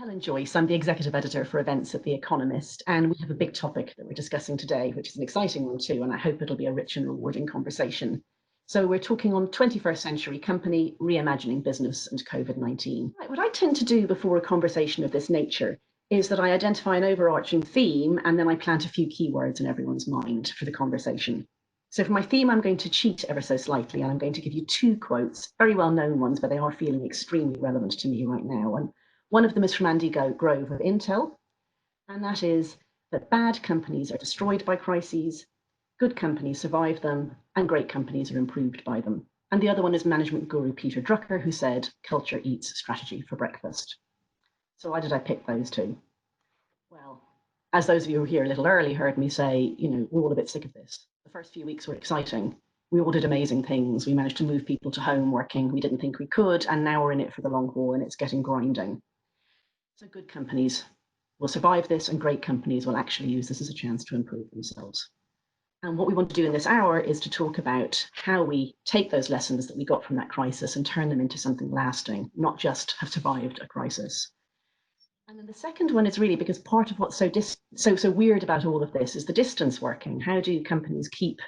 Helen Joyce. I'm the executive editor for events at The Economist, and we have a big topic that we're discussing today, which is an exciting one too, and I hope it'll be a rich and rewarding conversation. So we're talking on 21st century company, reimagining business and COVID-19. Right, what I tend to do before a conversation of this nature is that I identify an overarching theme and then I plant a few keywords in everyone's mind for the conversation. So for my theme, I'm going to cheat ever so slightly, and I'm going to give you two quotes, very well-known ones, but they are feeling extremely relevant to me right now. And one of them is from Andy Grove of Intel, and that is that bad companies are destroyed by crises, good companies survive them, and great companies are improved by them. And the other one is management guru Peter Drucker, who said, culture eats strategy for breakfast. So why did I pick those two? Well, as those of you who were here a little early heard me say, we're all a bit sick of this. The first few weeks were exciting. We all did amazing things. We managed to move people to home working. We didn't think we could, and now we're in it for the long haul, and it's getting grinding. So good companies will survive this, and great companies will actually use this as a chance to improve themselves. And what we want to do in this hour is to talk about how we take those lessons that we got from that crisis and turn them into something lasting, not just have survived a crisis. And then the second one is really because part of what's so weird about all of this is the distance working. How do companies keep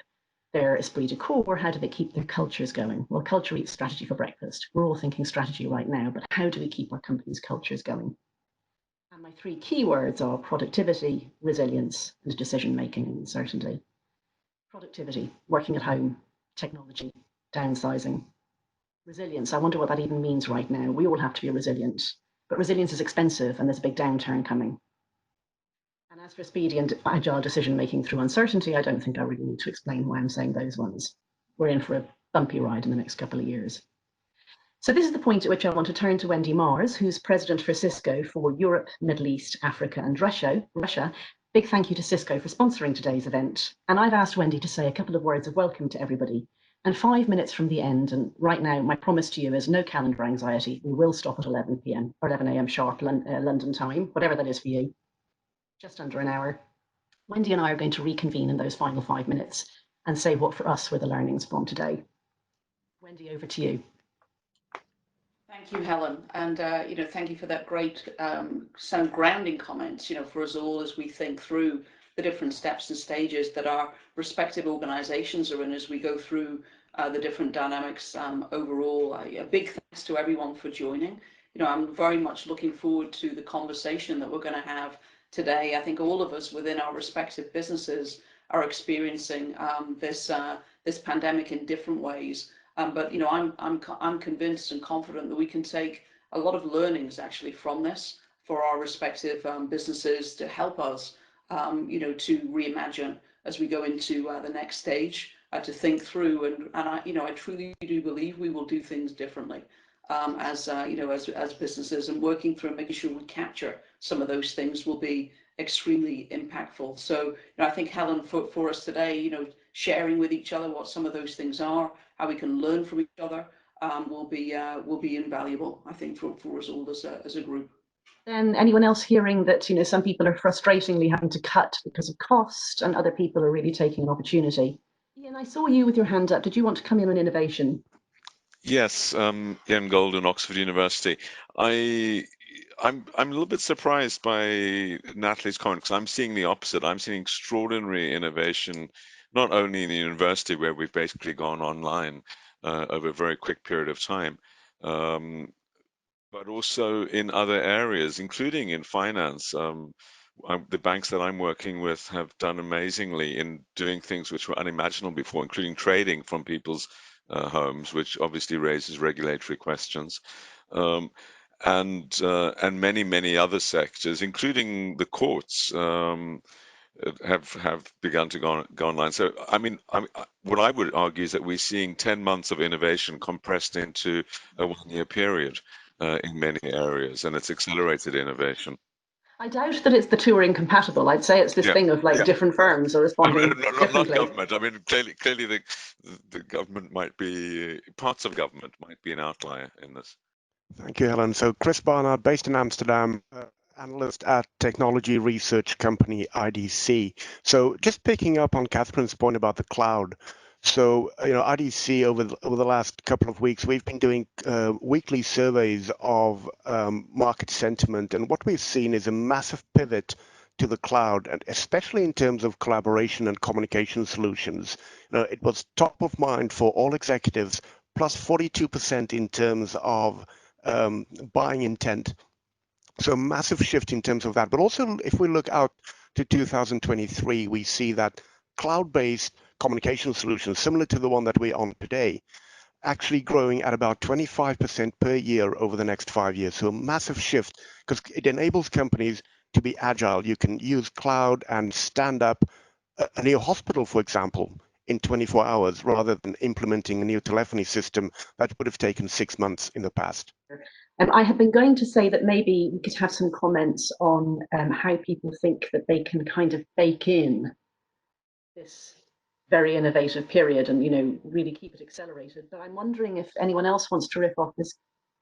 their esprit de corps? How do they keep their cultures going? Well, culture eats strategy for breakfast. We're all thinking strategy right now, but how do we keep our companies' cultures going? And my three keywords are productivity, resilience, and decision-making and uncertainty. Productivity, working at home, technology, downsizing. Resilience, I wonder what that even means right now. We all have to be resilient, but resilience is expensive and there's a big downturn coming. And as for speedy and agile decision-making through uncertainty, I don't think I really need to explain why I'm saying those ones. We're in for a bumpy ride in the next couple of years. So this is the point at which I want to turn to Wendy Mars, who's president for Cisco for Europe, Middle East, Africa, and Russia. Big thank you to Cisco for sponsoring today's event. And I've asked Wendy to say a couple of words of welcome to everybody. And 5 minutes from the end, and right now, my promise to you is no calendar anxiety. We will stop at 11 p.m. or 11 a.m. sharp London time, whatever that is for you. Just under an hour. Wendy and I are going to reconvene in those final 5 minutes and say what for us were the learnings from today. Wendy, over to you. Thank you, Helen, and thank you for that great sound grounding comments. For us all as we think through the different steps and stages that our respective organisations are in as we go through the different dynamics overall. A big thanks to everyone for joining. I'm very much looking forward to the conversation that we're going to have today. I think all of us within our respective businesses are experiencing this pandemic in different ways. But I'm convinced and confident that we can take a lot of learnings actually from this for our respective businesses to help us, to reimagine as we go into the next stage, to think through. And I truly do believe we will do things differently as businesses, and working through and making sure we capture some of those things will be extremely impactful. So I think Helen, for us today, sharing with each other what some of those things are, how we can learn from each other, will be invaluable, I think, for us all as a group. Then anyone else hearing that some people are frustratingly having to cut because of cost, and other people are really taking an opportunity? Ian, I saw you with your hand up. Did you want to come in on innovation? Yes, Ian Golden, Oxford University. I'm a little bit surprised by Natalie's comment, because I'm seeing the opposite. I'm seeing extraordinary innovation, not only in the university where we've basically gone online over a very quick period of time, but also in other areas, including in finance. The banks that I'm working with have done amazingly in doing things which were unimaginable before, including trading from people's homes, which obviously raises regulatory questions. And many other sectors, including the courts, have begun to go online. So, what I would argue is that we're seeing 10 months of innovation compressed into a 1-year period in many areas, and it's accelerated innovation. I doubt that it's the two are incompatible. I'd say it's this thing of different firms are responding differently. Not government. Clearly the government might be, parts of government might be an outlier in this. Thank you, Helen. So Chris Barnard, based in Amsterdam, analyst at technology research company IDC. So just picking up on Catherine's point about the cloud. So, IDC over the last couple of weeks, we've been doing weekly surveys of market sentiment, and what we've seen is a massive pivot to the cloud, and especially in terms of collaboration and communication solutions. It was top of mind for all executives, plus 42% in terms of buying intent. So massive shift in terms of that. But also, if we look out to 2023, we see that cloud-based communication solutions, similar to the one that we're on today, actually growing at about 25% per year over the next 5 years. So a massive shift, because it enables companies to be agile. You can use cloud and stand up a new hospital, for example, in 24 hours, rather than implementing a new telephony system that would have taken 6 months in the past. I have been going to say that maybe we could have some comments on how people think that they can kind of bake in this very innovative period and, really keep it accelerated. But I'm wondering if anyone else wants to riff off this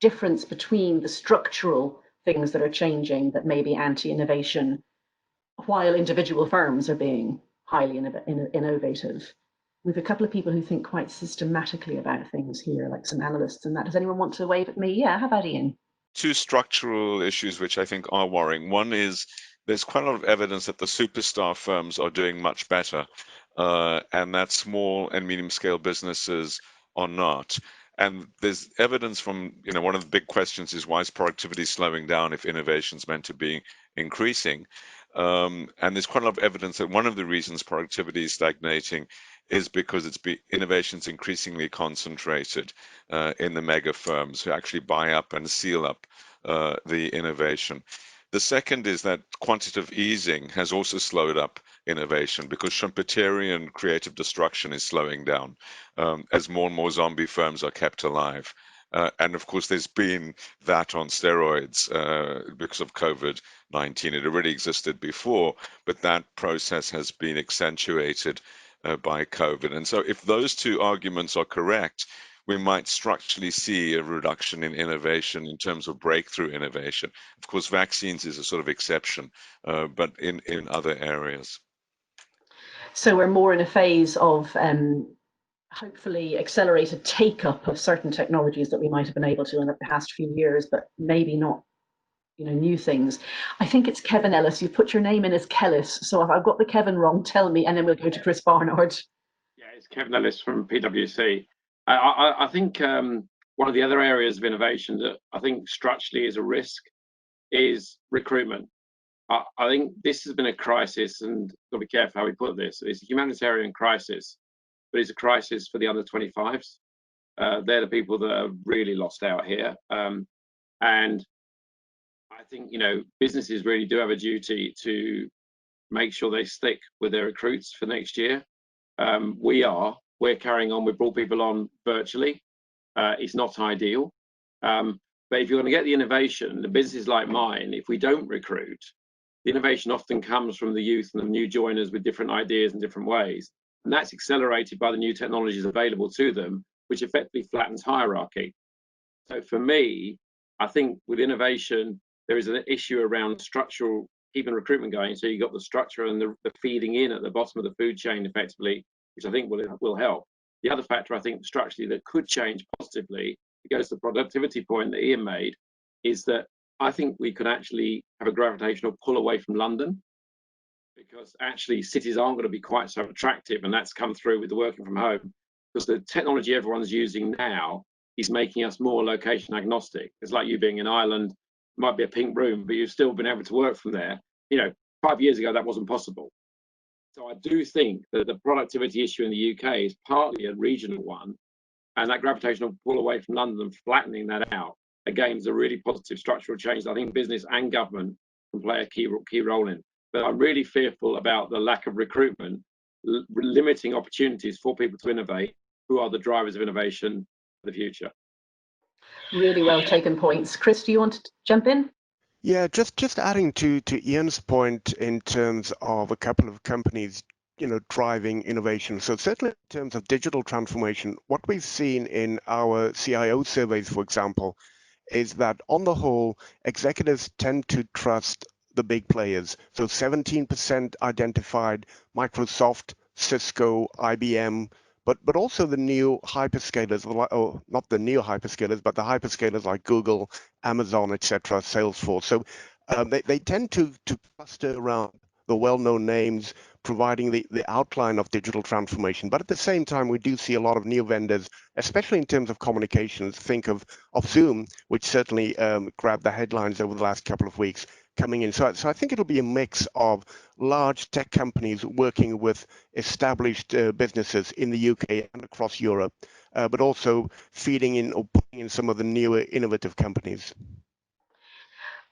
difference between the structural things that are changing that may be anti-innovation, while individual firms are being highly innovative. We have a couple of people who think quite systematically about things here, like some analysts and that. Does anyone want to wave at me? Yeah, how about Ian? Two structural issues which I think are worrying. One is there's quite a lot of evidence that the superstar firms are doing much better, and that small and medium scale businesses are not. And there's evidence from, one of the big questions is, why is productivity slowing down if innovation's meant to be increasing? And there's quite a lot of evidence that one of the reasons productivity is stagnating is because innovation's increasingly concentrated in the mega firms who actually buy up and seal up the innovation. The second is that quantitative easing has also slowed up innovation because Schumpeterian creative destruction is slowing down as more and more zombie firms are kept alive. And of course, there's been that on steroids because of COVID-19. It already existed before, but that process has been accentuated by COVID. And so if those two arguments are correct, we might structurally see a reduction in innovation in terms of breakthrough innovation. Of course, vaccines is a sort of exception, but in other areas. So we're more in a phase of hopefully accelerated take-up of certain technologies that we might have been able to in the past few years, but maybe not new things. I think it's Kevin Ellis. You put your name in as Kellis. So if I've got the Kevin wrong, tell me, and then we'll go to Chris Barnard. Yeah, it's Kevin Ellis from PwC. I think one of the other areas of innovation that I think structurally is a risk is recruitment. I think this has been a crisis, and got to be careful how we put this. It's a humanitarian crisis, but it's a crisis for the under 25s. They're the people that are really lost out here. And I think, businesses really do have a duty to make sure they stick with their recruits for next year. We're carrying on. We've brought people on virtually. It's not ideal. But if you're going to get the innovation, the businesses like mine, if we don't recruit, the innovation often comes from the youth and the new joiners with different ideas and different ways. And that's accelerated by the new technologies available to them, which effectively flattens hierarchy. So for me, I think with innovation, there is an issue around structural keeping recruitment going. So you've got the structure and the feeding in at the bottom of the food chain effectively, which I think will help. The other factor I think structurally that could change positively, it goes to the productivity point that Ian made, is that I think we could actually have a gravitational pull away from London, because actually cities aren't going to be quite so attractive, and that's come through with the working from home, because the technology everyone's using now is making us more location agnostic. It's like you being in Ireland, it might be a pink room, but you've still been able to work from there. 5 years ago, that wasn't possible. So I do think that the productivity issue in the UK is partly a regional one, and that gravitational pull away from London, flattening that out, again, is a really positive structural change that I think business and government can play a key role in. But I'm really fearful about the lack of recruitment, limiting opportunities for people to innovate, who are the drivers of innovation for the future. Really well taken points. Chris, do you want to jump in? Yeah, just adding to Ian's point in terms of a couple of companies, driving innovation. So certainly in terms of digital transformation, what we've seen in our CIO surveys, for example, is that on the whole, executives tend to trust the big players. So 17% identified Microsoft, Cisco, IBM, but also the new hyperscalers, or not the new hyperscalers, but the hyperscalers like Google, Amazon, etc., Salesforce. So they tend to cluster around the well-known names, providing the outline of digital transformation. But at the same time, we do see a lot of new vendors, especially in terms of communications. Think of Zoom, which certainly grabbed the headlines over the last couple of weeks, coming in. So I think it'll be a mix of large tech companies working with established businesses in the UK and across Europe, but also feeding in or putting in some of the newer innovative companies.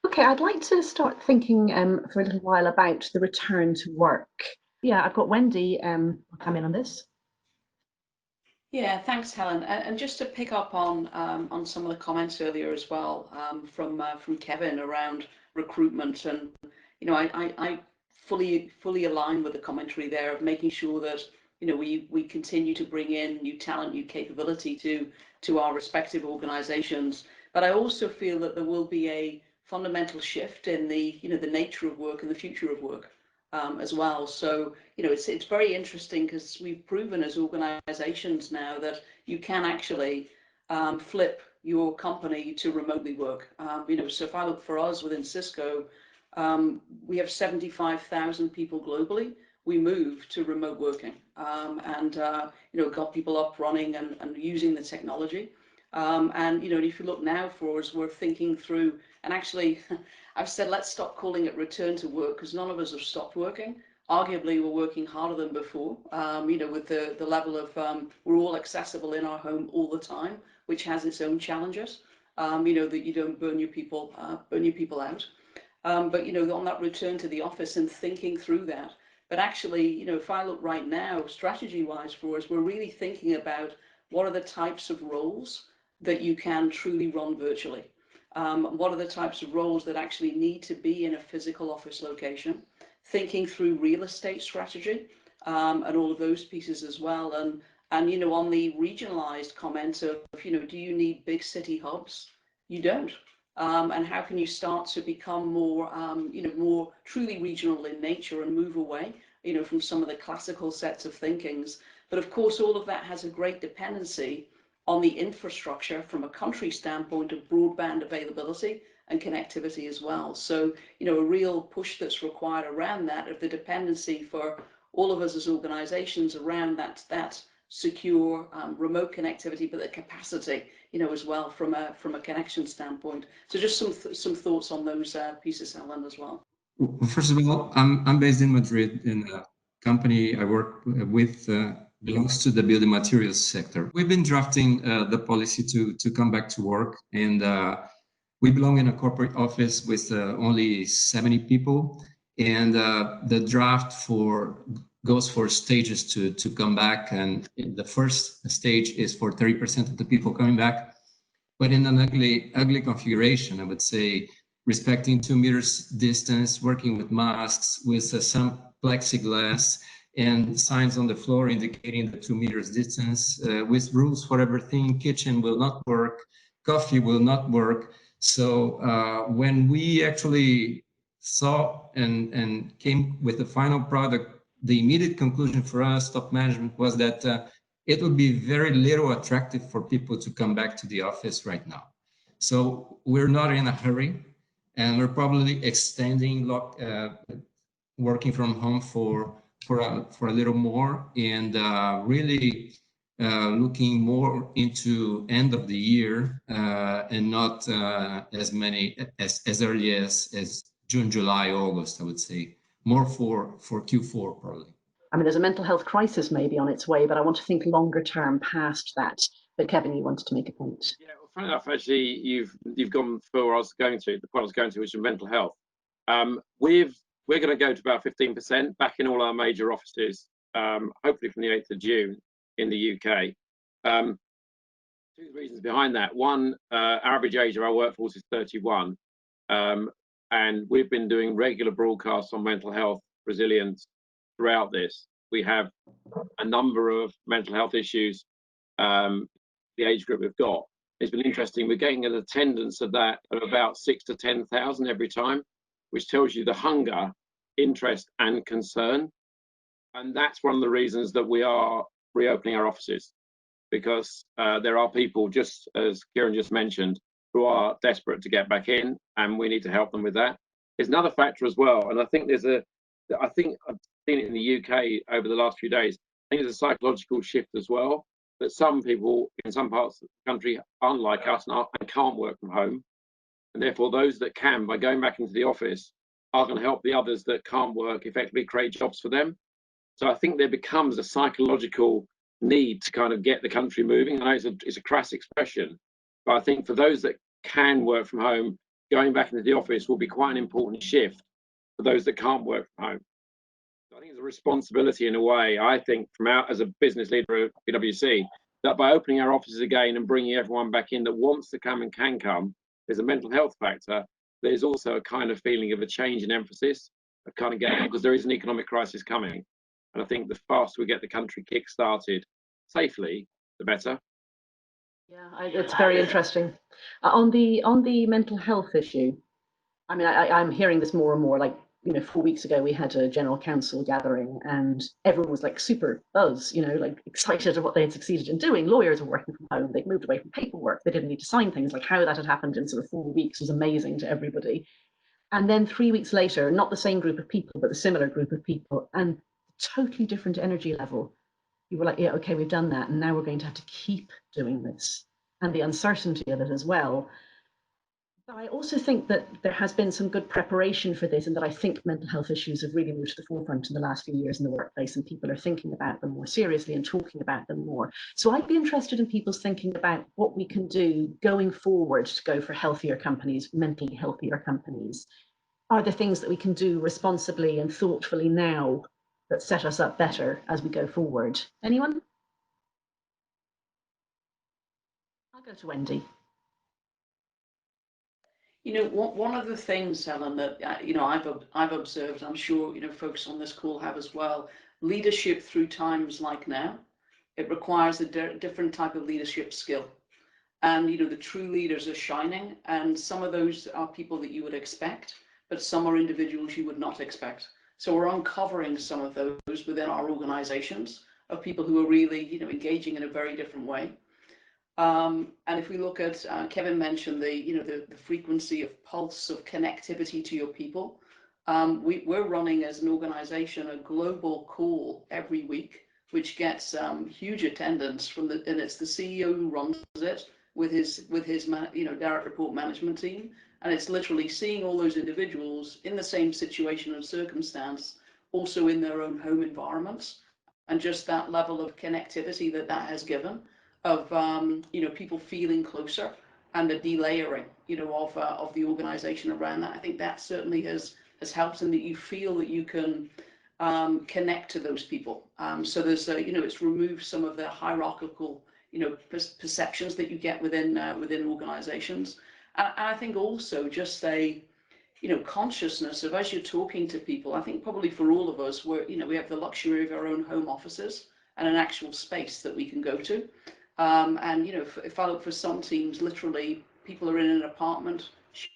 Okay, I'd like to start thinking for a little while about the return to work. Yeah, I've got Wendy come in on this. Yeah, thanks, Helen. And just to pick up on some of the comments earlier as well from Kevin around recruitment, and I fully align with the commentary there of making sure that we continue to bring in new talent, new capability to our respective organisations. But I also feel that there will be a fundamental shift in the the nature of work and the future of work as well. So it's very interesting because we've proven as organisations now that you can actually flip your company to remotely work. So if I look for us within Cisco, we have 75,000 people globally. We moved to remote working and got people up running and using the technology. And if you look now for us, we're thinking through, and actually I've said let's stop calling it return to work, because none of us have stopped working. Arguably we're working harder than before, with the level of we're all accessible in our home all the time, which has its own challenges, that you don't burn your people out. But on that return to the office and thinking through that. But actually, if I look right now, strategy-wise for us, we're really thinking about what are the types of roles that you can truly run virtually. What are the types of roles that actually need to be in a physical office location? Thinking through real estate strategy and all of those pieces as well. And on the regionalized comment of, do you need big city hubs? You don't. And how can you start to become more, more truly regional in nature and move away, from some of the classical sets of thinkings? But of course, all of that has a great dependency on the infrastructure from a country standpoint of broadband availability and connectivity as well. So, a real push that's required around that, of the dependency for all of us as organizations around that secure remote connectivity, but the capacity, as well from a connection standpoint. So just some thoughts on those pieces, Helen, as well. Well, first of all, I'm based in Madrid, in a company I work with belongs to the building materials sector. We've been drafting the policy to come back to work, and we belong in a corporate office with only 70 people, and the draft goes for stages to come back, and the first stage is for 30% of the people coming back, but in an ugly configuration, I would say, respecting 2 meters distance, working with masks, with some plexiglass, and signs on the floor indicating the 2 meters distance, with rules for everything. Kitchen will not work, coffee will not work. So when we actually saw and came with the final product, the immediate conclusion for us, top management, was that it would be very little attractive for people to come back to the office right now. So we're not in a hurry, and we're probably extending working from home for a little more, and really looking more into end of the year and not as early as June, July, August, I would say. More for Q4 probably. I mean, there's a mental health crisis maybe on its way, but I want to think longer term past that. But Kevin, you wanted to make a point. Yeah, well, funny enough, actually, you've gone for where I was going to, the point I was going to, which is mental health. We're going to go to about 15% back in all our major offices, hopefully from the 8th of June in the UK. Two reasons behind that. One, average age of our workforce is 31, and we've been doing regular broadcasts on mental health resilience throughout this. We have a number of mental health issues, the age group we've got. It's been interesting. We're getting an attendance of that of about 6,000 to 10,000 every time, which tells you the hunger, interest, and concern. And that's one of the reasons that we are reopening our offices, because there are people, just as Kieran just mentioned, who are desperate to get back in, and we need to help them with that. There's another factor as well, and I think I think I've seen it in the UK over the last few days. I think there's a psychological shift as well, that some people in some parts of the country aren't like us and can't work from home. And therefore, those that can, by going back into the office, are going to help the others that can't work effectively create jobs for them. So I think there becomes a psychological need to kind of get the country moving. I know it's a crass expression, but I think for those that can work from home, going back into the office will be quite an important shift for those that can't work from home. So I think it's a responsibility in a way, I think, from out as a business leader at PwC, that by opening our offices again and bringing everyone back in that wants to come and can come, there's a mental health factor. There's also a kind of feeling of a change in emphasis, of kind of getting, because there is an economic crisis coming. And I think the faster we get the country kick-started safely, the better. Yeah, it's very interesting. On the mental health issue, I mean, I'm hearing this more and more. Like, 4 weeks ago, we had a general council gathering and everyone was like super buzz, like excited at what they had succeeded in doing. Lawyers were working from home. They'd moved away from paperwork. They didn't need to sign things. Like, how that had happened in sort of 4 weeks was amazing to everybody. And then 3 weeks later, not the same group of people, but a similar group of people, and totally different energy level. You were like, yeah, okay, we've done that, and now we're going to have to keep doing this, and the uncertainty of it as well. But I also think that there has been some good preparation for this, and that I think mental health issues have really moved to the forefront in the last few years in the workplace, and people are thinking about them more seriously and talking about them more. So I'd be interested in people's thinking about what we can do going forward to go for healthier companies, mentally healthier companies. Are there things that we can do responsibly and thoughtfully now that set us up better as we go forward? Anyone? I'll go to Wendy. One of the things, Helen, that I've observed, I'm sure folks on this call have as well. Leadership through times like now, it requires a different type of leadership skill, and the true leaders are shining, and some of those are people that you would expect, but some are individuals you would not expect. So we're uncovering some of those within our organizations of people who are really engaging in a very different way. And if we look at, Kevin mentioned the frequency of pulse of connectivity to your people. We're running as an organization a global call every week, which gets huge attendance and it's the CEO who runs it with his direct report management team, and it's literally seeing all those individuals in the same situation and circumstance, also in their own home environments, and just that level of connectivity that has given, of people feeling closer, and the delayering of the organization around that. I think that certainly has helped, in that you feel that you can connect to those people. So there's it's removed some of the hierarchical perceptions that you get within organizations, and I think also just a consciousness of, as you're talking to people, I think probably for all of us, we have the luxury of our own home offices and an actual space that we can go to. And if I look for some teams, literally people are in an apartment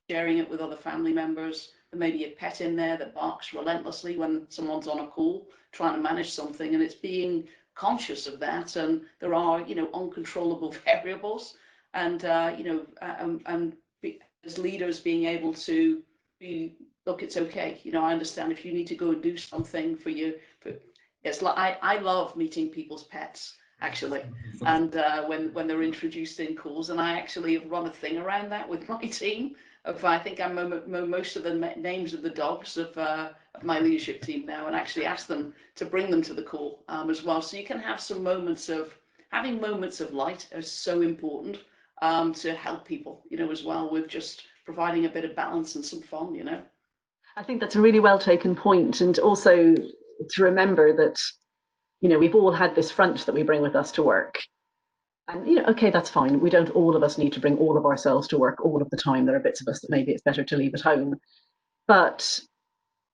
sharing it with other family members. There may be a pet in there that barks relentlessly when someone's on a call trying to manage something, and it's being conscious of that. And there are uncontrollable variables, and as leaders being able to look, it's okay. I understand if you need to go and do something for you. It's like I love meeting people's pets, actually, and when they're introduced in calls, and I actually have run a thing around that with my team. I think I know most of the names of the dogs of my leadership team now, and actually ask them to bring them to the call as well. So you can have some moments of light are so important to help people, as well, with just providing a bit of balance and some fun. I think that's a really well taken point, and also to remember that we've all had this front that we bring with us to work. And, okay, that's fine. We don't, all of us need to bring all of ourselves to work all of the time. There are bits of us that maybe it's better to leave at home. But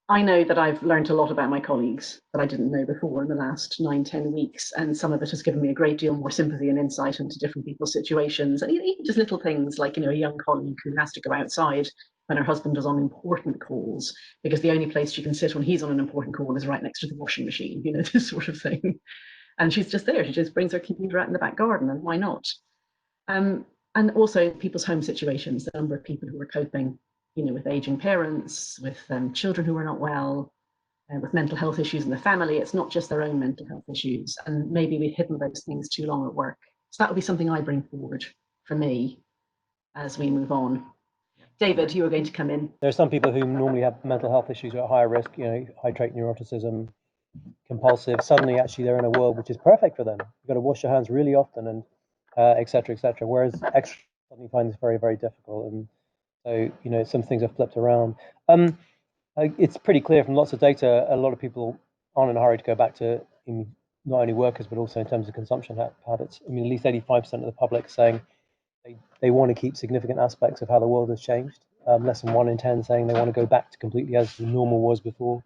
I know that I've learned a lot about my colleagues that I didn't know before in the last 9-10 weeks. And some of it has given me a great deal more sympathy and insight into different people's situations. And even just little things like, a young colleague who has to go outside when her husband is on important calls, because the only place she can sit when he's on an important call is right next to the washing machine, this sort of thing. and she's just there. She just brings her computer out in the back garden, and why not? And also people's home situations, the number of people who are coping, with aging parents, with children who are not well, with mental health issues in the family. It's not just their own mental health issues, and maybe we've hidden those things too long at work. So that would be something I bring forward for me as we move on. David, you were going to come in. There are some people who normally have mental health issues who are at higher risk, high trait neuroticism, compulsive. Suddenly, actually, they're in a world which is perfect for them. You've got to wash your hands really often, and et cetera, et cetera. Whereas extras suddenly find this very, very difficult. And so, some things have flipped around. It's pretty clear from lots of data, a lot of people aren't in a hurry to go back to not only workers, but also in terms of consumption habits. I mean, at least 85% of the public saying they want to keep significant aspects of how the world has changed. Less than 1 in 10 saying they want to go back to completely as the normal was before.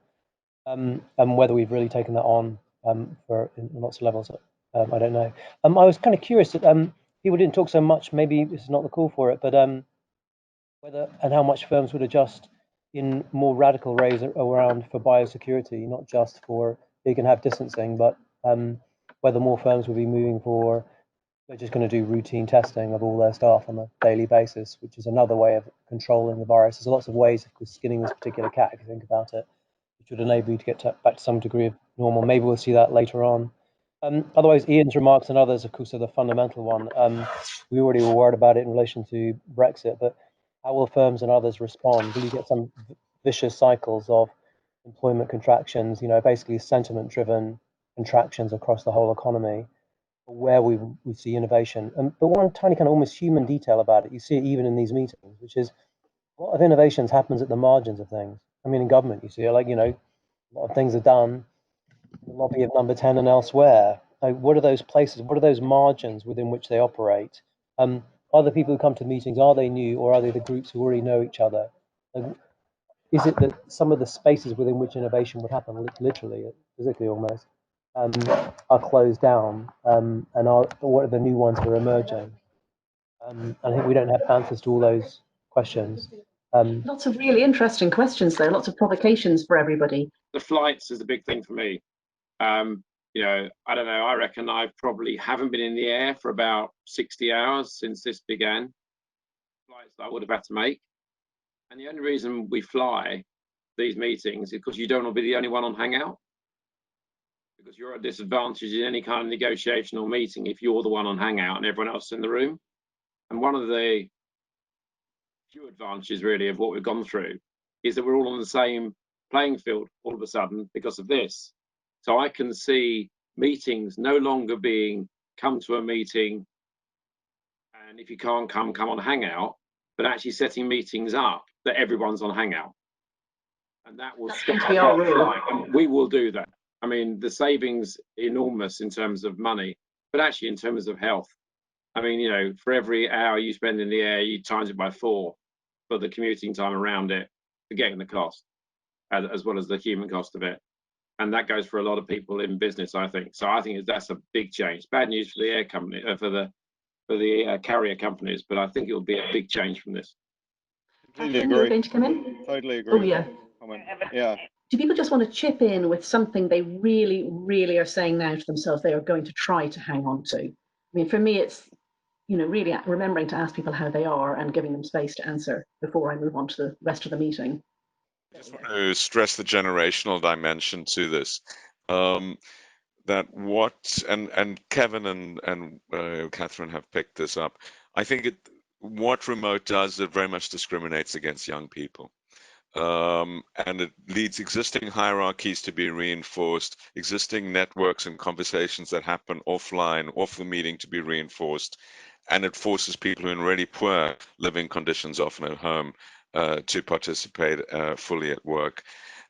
And whether we've really taken that on for in lots of levels, I don't know. I was kind of curious that people didn't talk so much. Maybe this is not the call for it, but whether and how much firms would adjust in more radical ways around for biosecurity, not just for you can have distancing, but whether more firms would be moving for they're just going to do routine testing of all their staff on a daily basis, which is another way of controlling the virus. There's lots of ways of skinning this particular cat, if you think about it, which would enable you to get back to some degree of normal. Maybe we'll see that later on. Otherwise, Ian's remarks and others, of course, are the fundamental one. We already were worried about it in relation to Brexit, but how will firms and others respond? Will you get some vicious cycles of employment contractions, basically sentiment-driven contractions across the whole economy? Where we see innovation, but one tiny kind of almost human detail about it, you see it even in these meetings, which is a lot of innovations happens at the margins of things. I mean, in government, you see it, a lot of things are done in the lobby of Number 10 and elsewhere. What are those places? What are those margins within which they operate? Are the people who come to the meetings, are they new, or are they the groups who already know each other? Is it that some of the spaces within which innovation would happen, literally, physically almost, are closed down, and what are the new ones that are emerging? I think we don't have answers to all those questions. Lots of really interesting questions there, lots of provocations for everybody. The flights is a big thing for me. I don't know, I reckon I probably haven't been in the air for about 60 hours since this began. Flights that I would have had to make. And the only reason we fly these meetings is because you don't want to be the only one on Hangout. Because you're at a disadvantage in any kind of negotiation or meeting if you're the one on Hangout and everyone else is in the room. And one of the few advantages really of what we've gone through is that we're all on the same playing field all of a sudden because of this. So I can see meetings no longer being come to a meeting and if you can't come on Hangout, but actually setting meetings up that everyone's on Hangout. And that will stop our rule. And we will do that. I mean, the savings enormous in terms of money, but actually in terms of health. I mean, for every hour you spend in the air, you times it by 4 for the commuting time around it, forgetting the cost, as well as the human cost of it. And that goes for a lot of people in business, I think. So I think that's a big change. Bad news for the air company, for the carrier companies, but I think it will be a big change from this. Completely agree. You're going to come in? Totally agree. Oh, yeah. Yeah. Do people just want to chip in with something they really, really are saying now to themselves they are going to try to hang on to? I mean, for me, it's, really remembering to ask people how they are and giving them space to answer before I move on to the rest of the meeting. I just want to stress the generational dimension to this. That what and Kevin and Catherine have picked this up. I think what remote does, it very much discriminates against young people. And it leads existing hierarchies to be reinforced, existing networks and conversations that happen offline, off the meeting to be reinforced, and it forces people who are in really poor living conditions, often at home, to participate fully at work.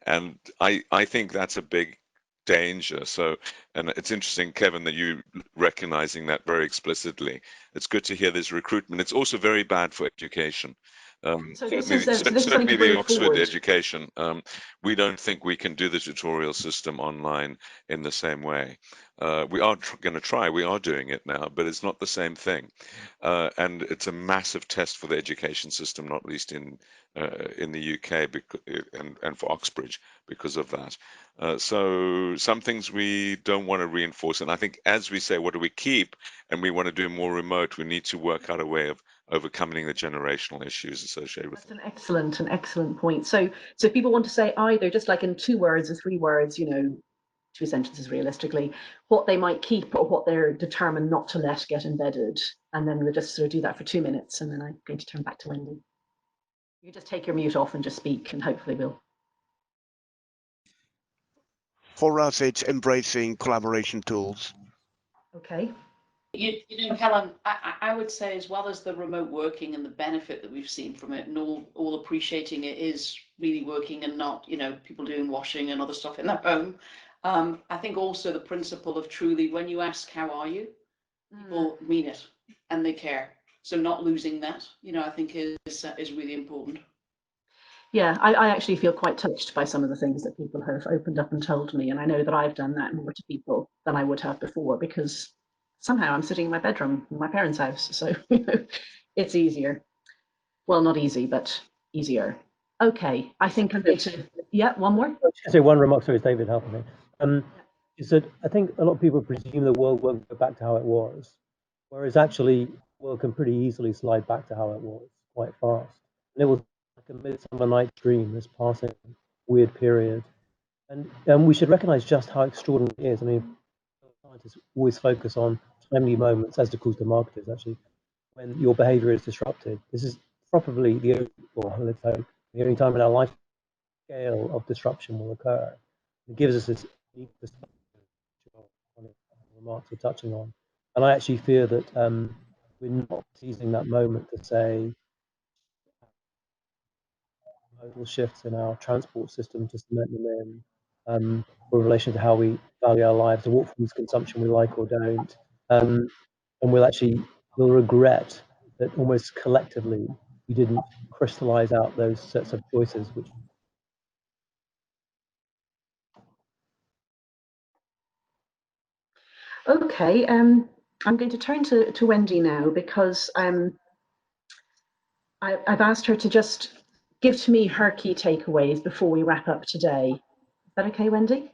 And I think that's a big danger. So, and it's interesting, Kevin, that you recognizing that very explicitly. It's good to hear this recruitment. It's also very bad for education. So this is something Certainly to bring the Oxford forward. education, we don't think we can do the tutorial system online in the same way. We are going to try, we are doing it now, but it's not the same thing. And it's a massive test for the education system, not least in the UK and for Oxbridge because of that. So some things we don't want to reinforce. And I think as we say, what do we keep? And we want to do more remote, we need to work out a way of overcoming the generational issues associated with it. That's an excellent point. So if people want to say either, just like in 2 words or 3 words, 2 sentences realistically, what they might keep or what they're determined not to let get embedded. And then we'll just sort of do that for 2 minutes, and then I'm going to turn back to Wendy. You just take your mute off and just speak, and hopefully we'll. For us, it's embracing collaboration tools. Okay. Helen, I would say, as well as the remote working and the benefit that we've seen from it, and all appreciating it is really working and not, people doing washing and other stuff in their home. I think also the principle of truly, when you ask, how are you? People mean it and they care. So not losing that, I think is really important. Yeah, I actually feel quite touched by some of the things that people have opened up and told me. And I know that I've done that more to people than I would have before, because somehow I'm sitting in my bedroom in my parents' house. So it's easier. Well, not easy, but easier. Okay, I think I'm going to, one more. I was going to say one remark, sorry, it's David helping me. Is that I think a lot of people presume the world won't go back to how it was, whereas actually the world can pretty easily slide back to how it was quite fast. And it was like a midsummer night's dream, this passing weird period. And we should recognize just how extraordinary it is. I mean, scientists always focus on timely moments, as do the marketers actually, when your behavior is disrupted. This is probably the only time in our life scale of disruption will occur. It gives us this unique perspective, which remarks we're touching on. And I actually fear that we're not seizing that moment to say modal shifts in our transport system to cement them in in relation to how we value our lives, and what forms of consumption we like or don't. And we'll regret that almost collectively we didn't crystallize out those sets of choices which. Okay, I'm going to turn to Wendy now, because I've asked her to just give to me her key takeaways before we wrap up today. Is that okay, Wendy?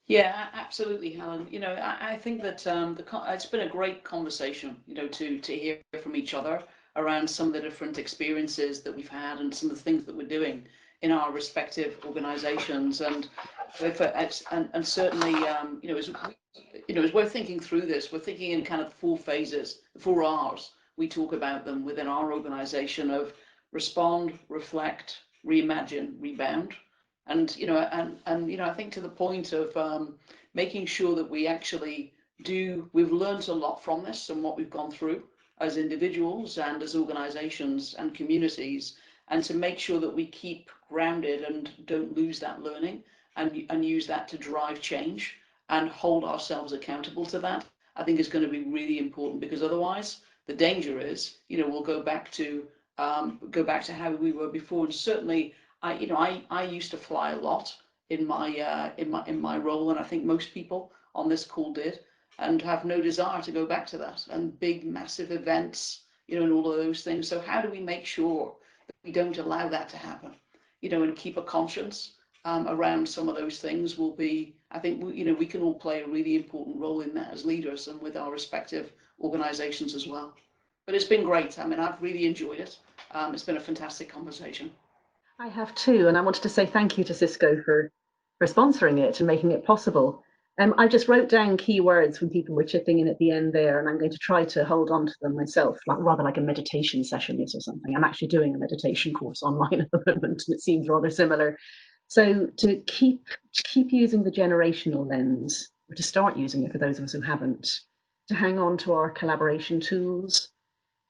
Yeah, absolutely, Helen. I think that it's been a great conversation, to hear from each other around some of the different experiences that we've had and some of the things that we're doing in our respective organisations. And certainly, as we're thinking through this, we're thinking in kind of 4 phases, 4 R's. We talk about them within our organisation of respond, reflect, reimagine, rebound. And I think to the point of making sure that we actually we've learned a lot from this and what we've gone through as individuals and as organizations and communities, and to make sure that we keep grounded and don't lose that learning and use that to drive change and hold ourselves accountable to that, I think is going to be really important, because otherwise the danger is, we'll go back to how we were before. And certainly I used to fly a lot in my role, and I think most people on this call did, and have no desire to go back to that, and big massive events, and all of those things. So how do we make sure that we don't allow that to happen, and keep a conscience around some of those things? Will be, I think, we can all play a really important role in that as leaders and with our respective organizations as well. But it's been great. I mean, I've really enjoyed it. It's been a fantastic conversation. I have too, and I wanted to say thank you to Cisco for sponsoring it and making it possible. I just wrote down key words when people were chipping in at the end there, and I'm going to try to hold on to them myself, rather like a meditation session is or something. I'm actually doing a meditation course online at the moment, and it seems rather similar. So to keep using the generational lens, or to start using it for those of us who haven't, to hang on to our collaboration tools,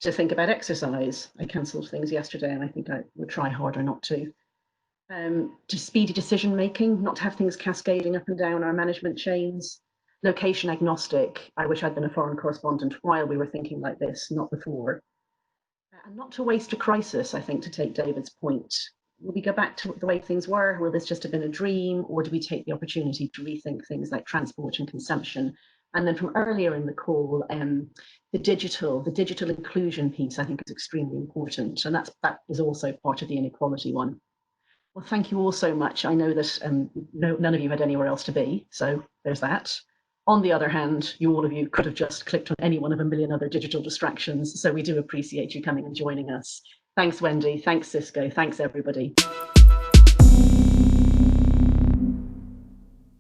to think about exercise. I cancelled things yesterday, and I think I would try harder not to. To speedy decision making, not to have things cascading up and down our management chains. Location agnostic. I wish I'd been a foreign correspondent while we were thinking like this, not before. And not to waste a crisis, I think, to take David's point. Will we go back to the way things were? Will this just have been a dream? Or do we take the opportunity to rethink things like transport and consumption? And then from earlier in the call, the digital inclusion piece, I think, is extremely important. And that is also part of the inequality one. Well, thank you all so much. I know that none of you had anywhere else to be, so there's that. On the other hand, all of you could have just clicked on any one of a million other digital distractions, so we do appreciate you coming and joining us. Thanks, Wendy. Thanks, Cisco. Thanks, everybody.